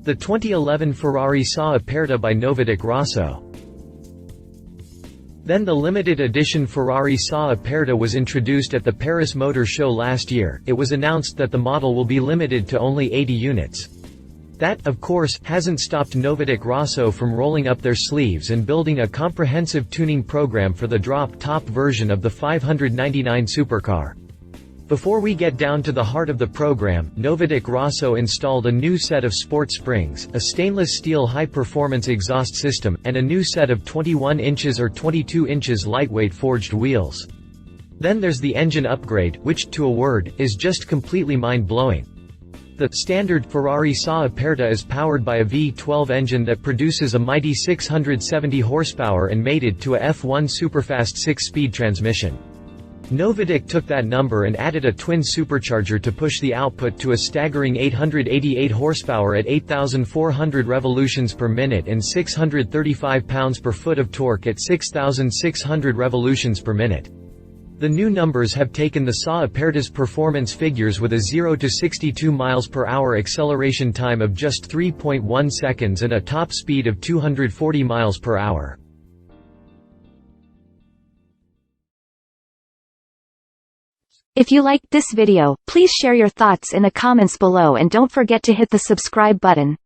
The 2011 Ferrari SA Aperta by Novitec Rosso. Then the limited edition Ferrari SA Aperta was introduced at the Paris Motor Show last year. It was announced that the model will be limited to only 80 units. That, of course, hasn't stopped Novitec Rosso from rolling up their sleeves and building a comprehensive tuning program for the drop-top version of the 599 supercar. Before we get down to the heart of the program, Novitec Rosso installed a new set of sport springs, a stainless steel high-performance exhaust system, and a new set of 21 inches or 22 inches lightweight forged wheels. Then there's the engine upgrade, which, to a word, is just completely mind-blowing. The standard Ferrari SA Aperta is powered by a V12 engine that produces a mighty 670 horsepower and mated to a F1 Superfast 6-speed transmission. Novitec took that number and added a twin-supercharger to push the output to a staggering 888 horsepower at 8,400 revolutions per minute and 635 pounds-per-foot of torque at 6,600 revolutions per minute. The new numbers have taken the SA Aperta's performance figures with a 0 to 62 miles per hour acceleration time of just 3.1 seconds and a top speed of 240 miles per hour. If you liked this video, please share your thoughts in the comments below and don't forget to hit the subscribe button.